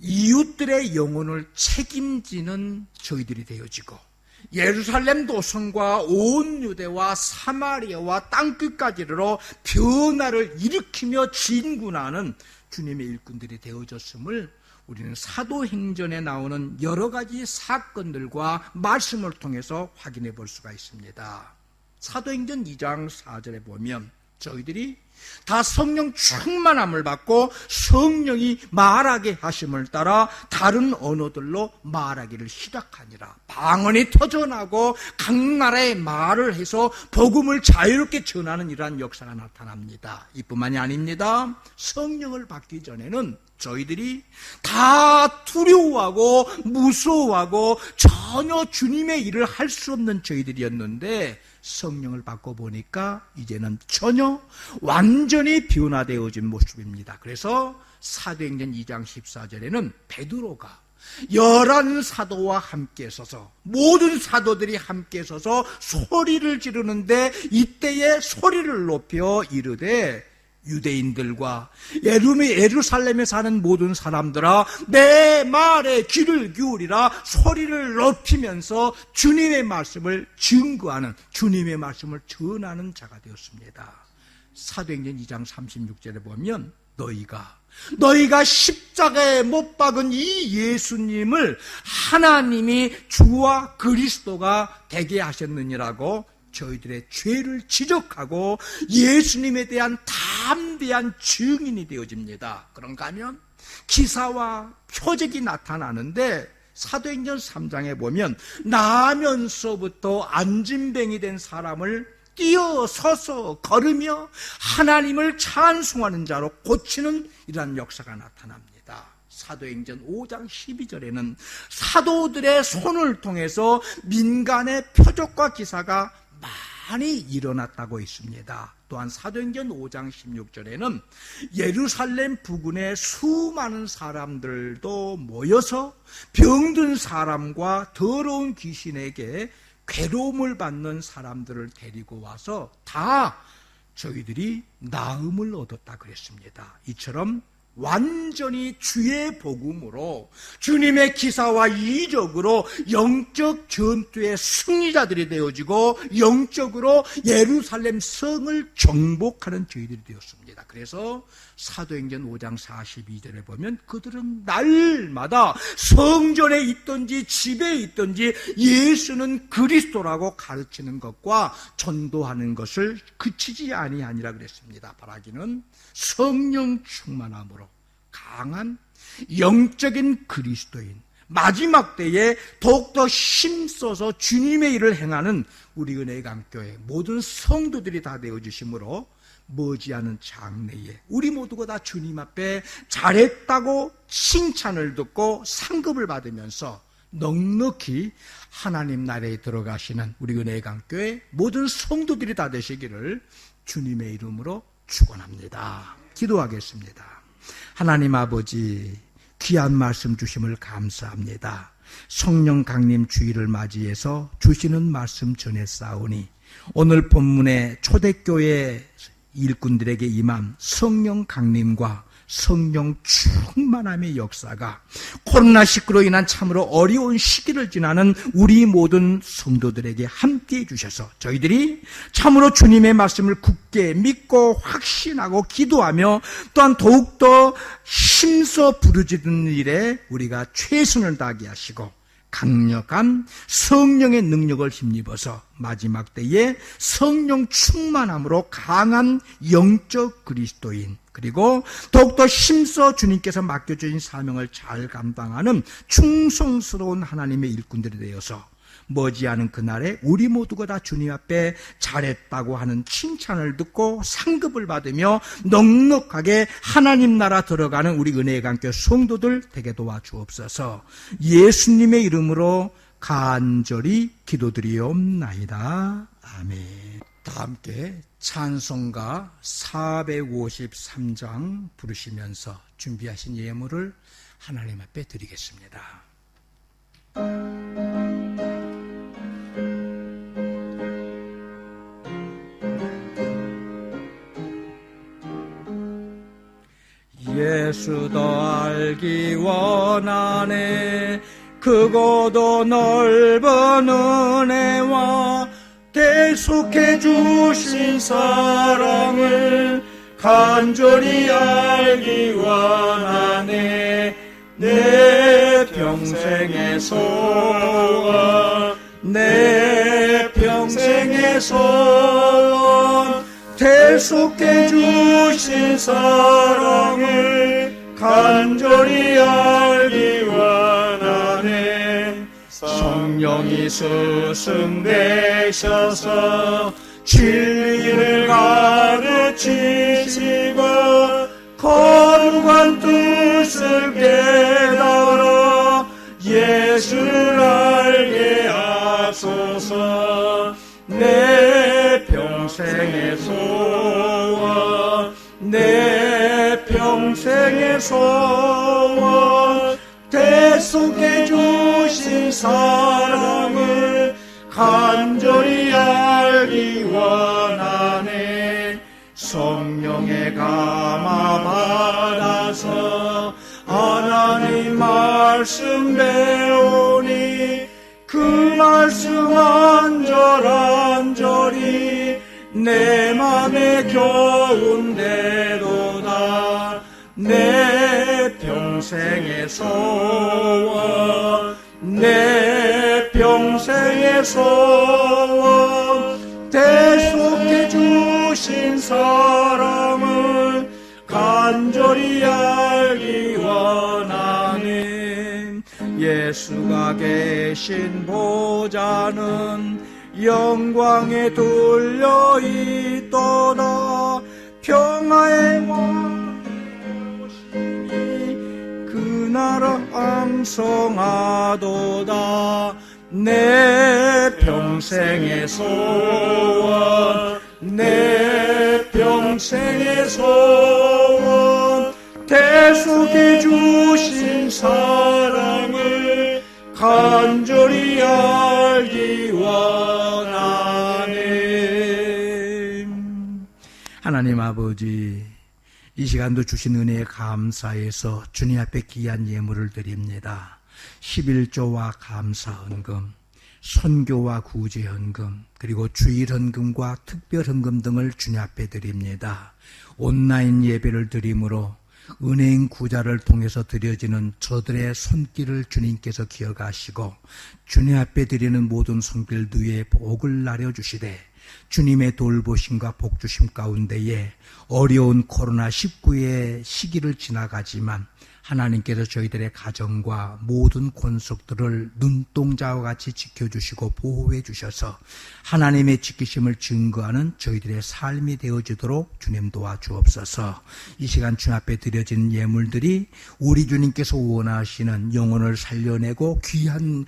이웃들의 영혼을 책임지는 저희들이 되어지고 예루살렘 도성과 온 유대와 사마리아와 땅끝까지 이르러 변화를 일으키며 진군하는 주님의 일꾼들이 되어졌음을 우리는 사도행전에 나오는 여러 가지 사건들과 말씀을 통해서 확인해 볼 수가 있습니다. 사도행전 2장 4절에 보면 저희들이 다 성령 충만함을 받고 성령이 말하게 하심을 따라 다른 언어들로 말하기를 시작하니라. 방언이 터져나고 각 나라에 말을 해서 복음을 자유롭게 전하는 이러한 역사가 나타납니다. 이뿐만이 아닙니다. 성령을 받기 전에는 저희들이 다 두려워하고 무서워하고 전혀 주님의 일을 할 수 없는 저희들이었는데 성령을 받고 보니까 이제는 전혀 완전히 변화되어진 모습입니다. 그래서 사도행전 2장 14절에는 베드로가 11사도와 함께 서서 모든 사도들이 함께 서서 소리를 지르는데 이때에 소리를 높여 이르되 유대인들과 예루살렘에 사는 모든 사람들아 내 말에 귀를 기울이라 소리를 높이면서 주님의 말씀을 증거하는 주님의 말씀을 전하는 자가 되었습니다. 사도행전 2장 36절에 보면 너희가 십자가에 못 박은 이 예수님을 하나님이 주와 그리스도가 되게 하셨느니라고 저희들의 죄를 지적하고 예수님에 대한 담대한 증인이 되어집니다. 그런가 하면 기사와 표적이 나타나는데 사도행전 3장에 보면 나면서부터 안진뱅이 된 사람을 뛰어서서 걸으며 하나님을 찬송하는 자로 고치는 이러한 역사가 나타납니다. 사도행전 5장 12절에는 사도들의 손을 통해서 민간의 표적과 기사가 많이 일어났다고 있습니다. 또한 사도행전 5장 16절에는 예루살렘 부근에 수많은 사람들도 모여서 병든 사람과 더러운 귀신에게 괴로움을 받는 사람들을 데리고 와서 다 저희들이 나음을 얻었다 그랬습니다. 이처럼 완전히 주의 복음으로 주님의 기사와 이적으로 영적 전투의 승리자들이 되어지고 영적으로 예루살렘 성을 정복하는 저희들이 되었습니다. 그래서 사도행전 5장 42절에 보면 그들은 날마다 성전에 있든지 집에 있든지 예수는 그리스도라고 가르치는 것과 전도하는 것을 그치지 아니하니라 그랬습니다. 바라기는 성령 충만함으로 강한 영적인 그리스도인 마지막 때에 더욱더 힘써서 주님의 일을 행하는 우리 은혜의 강교회 모든 성도들이 다 되어주심으로 머지않은 장래에 우리 모두가 다 주님 앞에 잘했다고 칭찬을 듣고 상급을 받으면서 넉넉히 하나님 나라에 들어가시는 우리 은혜의 강교회 모든 성도들이 다 되시기를 주님의 이름으로 축원합니다. 기도하겠습니다. 하나님 아버지 귀한 말씀 주심을 감사합니다. 성령 강림 주일을 맞이해서 주시는 말씀 전했사오니 오늘 본문의 초대교회 일꾼들에게 임한 성령 강림과 성령 충만함의 역사가 코로나19로 인한 참으로 어려운 시기를 지나는 우리 모든 성도들에게 함께해 주셔서 저희들이 참으로 주님의 말씀을 굳게 믿고 확신하고 기도하며 또한 더욱더 힘써 부르짖는 일에 우리가 최선을 다하게 하시고 강력한 성령의 능력을 힘입어서 마지막 때에 성령 충만함으로 강한 영적 그리스도인 그리고 더욱더 힘써 주님께서 맡겨주신 사명을 잘 감당하는 충성스러운 하나님의 일꾼들이 되어서 머지않은 그날에 우리 모두가 다 주님 앞에 잘했다고 하는 칭찬을 듣고 상급을 받으며 넉넉하게 하나님 나라 들어가는 우리 은혜의 강교 성도들 되게 도와주옵소서. 예수님의 이름으로 간절히 기도드리옵나이다. 아멘. 다 함께 찬송가 453장 부르시면서 준비하신 예물을 하나님 앞에 드리겠습니다. 예수 더 알기 원하네. 크고도 넓은 은혜와 대속해 주신 사랑을 간절히 알기 원하네. 내 평생의 소원, 내 평생의 소원, 대속해 주신 사랑을 간절히 알기 원하네. 성령이 스승되셔서 진리를 가르치시고 거룩한 뜻을 깨달아 예수를 알게 하소서. 내 평생의 소원, 내 평생의 소원, 대속해 주신 사랑을 간절히 알기 원하네. 성령의 감화 받아서 하나님 말씀 배우니 그 말씀 한절한절이 내 맘에 겨운대로다. 내 평생의 소원, 내 평생의 소원, 대속해 주신 사랑을 간절히 알기 원하네. 예수가 계신 보좌는 영광에 둘려 있도다. 평화의 왕 오시니 그 나라 왕성하도다. 내 평생의 소원, 내 평생의 소원, 대속해 주신 사랑을 간절히 알기 원하네. 하나님 아버지, 이 시간도 주신 은혜에 감사해서 주님 앞에 귀한 예물을 드립니다. 11조와 감사헌금, 선교와 구제헌금, 그리고 주일헌금과 특별헌금 등을 주님 앞에 드립니다. 온라인 예배를 드림으로 은행 구자를 통해서 드려지는 저들의 손길을 주님께서 기억하시고 주님 앞에 드리는 모든 손길 위에 복을 나려주시되 주님의 돌보심과 복주심 가운데에 어려운 코로나19의 시기를 지나가지만 하나님께서 저희들의 가정과 모든 권속들을 눈동자와 같이 지켜주시고 보호해 주셔서 하나님의 지키심을 증거하는 저희들의 삶이 되어지도록 주님 도와주옵소서. 이 시간 주님 앞에 드려진 예물들이 우리 주님께서 원하시는 영혼을 살려내고 귀한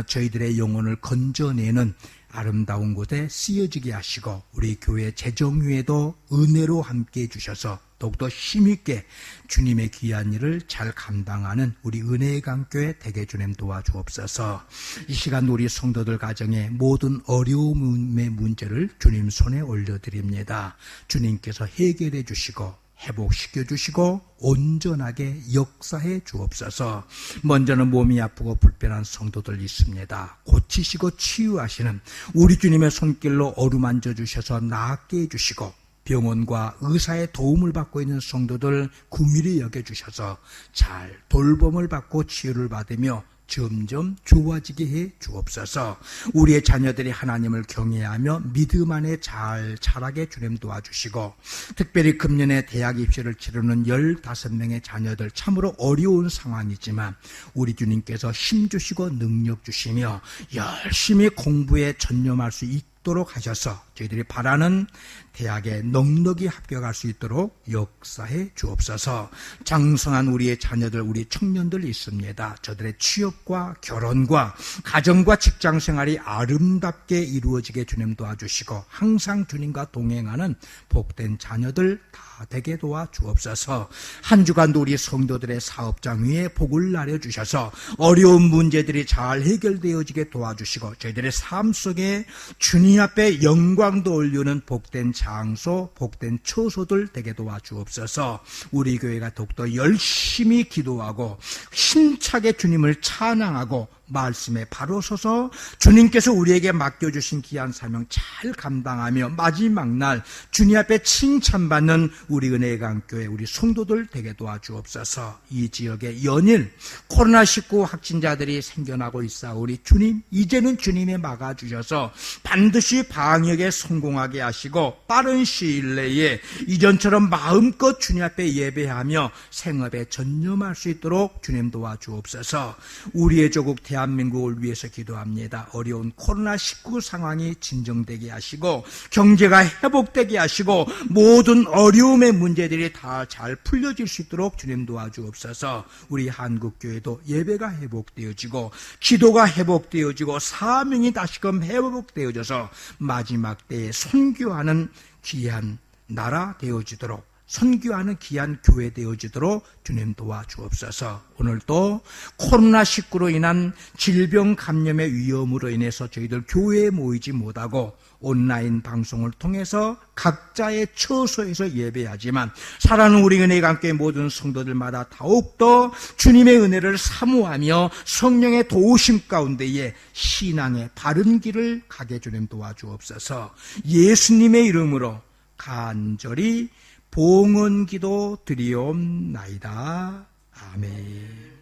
저희들의 영혼을 건져내는 아름다운 곳에 쓰여지게 하시고 우리 교회 재정 위에도 은혜로 함께해 주셔서 더욱더 힘있게 주님의 귀한 일을 잘 감당하는 우리 은혜의 강교회 되게 주님 도와주옵소서. 이 시간 우리 성도들 가정의 모든 어려움의 문제를 주님 손에 올려드립니다. 주님께서 해결해 주시고 회복시켜 주시고 온전하게 역사해 주옵소서. 먼저는 몸이 아프고 불편한 성도들 있습니다. 고치시고 치유하시는 우리 주님의 손길로 어루만져 주셔서 낫게 해주시고 병원과 의사의 도움을 받고 있는 성도들 긍휼히 여겨주셔서 잘 돌봄을 받고 치유를 받으며 점점 좋아지게 해 주옵소서. 우리의 자녀들이 하나님을 경외하며 믿음 안에 잘 자라게 주님 도와주시고, 특별히 금년에 대학 입시를 치르는 15명의 자녀들, 참으로 어려운 상황이지만 우리 주님께서 힘 주시고 능력 주시며 열심히 공부에 전념할 수 있도록 하셔서 저희들이 바라는 대학에 넉넉히 합격할 수 있도록 역사해 주옵소서. 장성한 우리의 자녀들, 우리 청년들 있습니다. 저들의 취업과 결혼과 가정과 직장 생활이 아름답게 이루어지게 주님 도와주시고, 항상 주님과 동행하는 복된 자녀들 다 되게 도와 주옵소서. 한 주간도 우리 성도들의 사업장 위에 복을 날려주셔서 어려운 문제들이 잘 해결되어지게 도와주시고, 저희들의 삶 속에 주님 앞에 영광도 올리는 복된 장소, 복된 처소들 되게 도와주옵소서. 우리 교회가 더욱더 열심히 기도하고 힘차게 주님을 찬양하고 말씀에 바로 서서 주님께서 우리에게 맡겨주신 귀한 사명 잘 감당하며 마지막 날 주님 앞에 칭찬받는 우리 은혜의 강교회 우리 성도들 되게 도와주옵소서. 이 지역에 연일 코로나19 확진자들이 생겨나고 있사오니 주님, 이제는 주님이 막아주셔서 반드시 방역에 성공하게 하시고 빠른 시일 내에 이전처럼 마음껏 주님 앞에 예배하며 생업에 전념할 수 있도록 주님 도와주옵소서. 우리의 조국 대한민국을 위해서 기도합니다. 어려운 코로나19 상황이 진정되게 하시고 경제가 회복되게 하시고 모든 어려움의 문제들이 다 잘 풀려질 수 있도록 주님 도와주옵소서. 우리 한국교회도 예배가 회복되어지고 기도가 회복되어지고 사명이 다시금 회복되어져서 마지막 때에 선교하는 귀한 나라 되어지도록, 선교하는 귀한 교회 되어지도록 주님 도와주옵소서. 오늘도 코로나19로 인한 질병 감염의 위험으로 인해서 저희들 교회에 모이지 못하고 온라인 방송을 통해서 각자의 처소에서 예배하지만 사랑하는 우리 은혜의 함께 모든 성도들마다 더욱더 주님의 은혜를 사모하며 성령의 도우심 가운데에 신앙의 바른 길을 가게 주님 도와주옵소서. 예수님의 이름으로 간절히 봉헌기도 드리옵나이다. 아멘.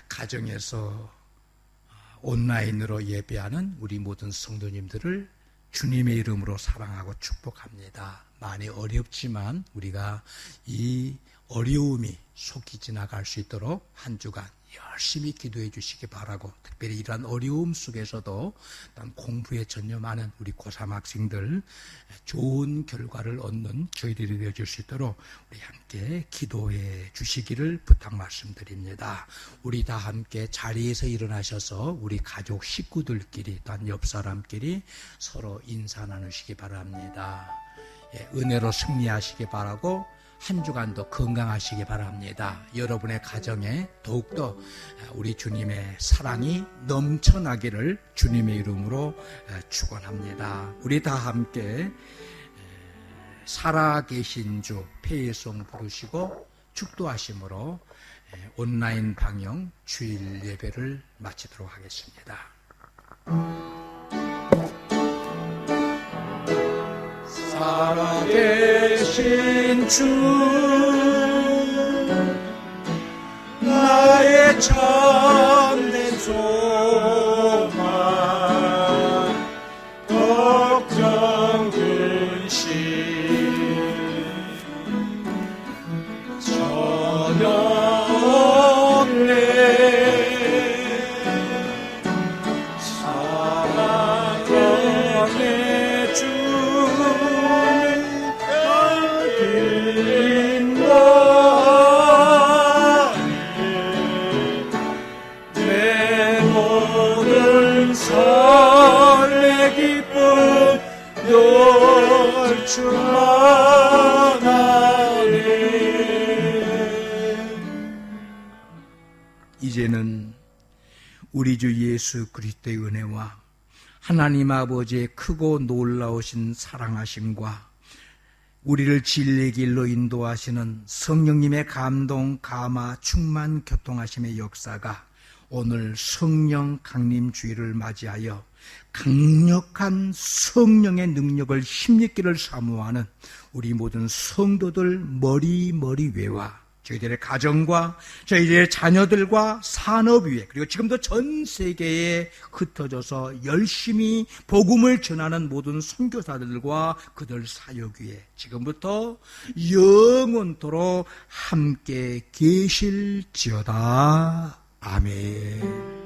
가정에서 온라인으로 예배하는 우리 모든 성도님들을 주님의 이름으로 사랑하고 축복합니다. 많이 어렵지만 우리가 이 어려움이 속히 지나갈 수 있도록 한 주간 열심히 기도해 주시기 바라고, 특별히 이러한 어려움 속에서도 공부에 전념하는 우리 고3 학생들 좋은 결과를 얻는 저희들이 되어줄 수 있도록 우리 함께 기도해 주시기를 부탁 말씀드립니다. 우리 다 함께 자리에서 일어나셔서 우리 가족 식구들끼리 또한 옆 사람끼리 서로 인사 나누시기 바랍니다. 은혜로 승리하시기 바라고 한 주간도 건강하시기 바랍니다. 여러분의 가정에 더욱더 우리 주님의 사랑이 넘쳐나기를 주님의 이름으로 축원합니다. 우리 다 함께 살아계신 주 폐회송 부르시고 축도하심으로 온라인 방영 주일 예배를 마치도록 하겠습니다. 살아계신 주 나의 참된 소망 걱정 근심 전혀 없네 사랑의 주 이제는 우리 주 예수 그리스도의 은혜와 하나님 아버지의 크고 놀라우신 사랑하심과 우리를 진리의 길로 인도하시는 성령님의 감동, 감화, 충만, 교통하심의 역사가 오늘 성령 강림 주일을 맞이하여 강력한 성령의 능력을 힘입기를 사모하는 우리 모든 성도들 머리 외와 저희들의 가정과 저희들의 자녀들과 산업 위에 그리고 지금도 전 세계에 흩어져서 열심히 복음을 전하는 모든 선교사들과 그들 사역 위에 지금부터 영원토록 함께 계실지어다. 아멘.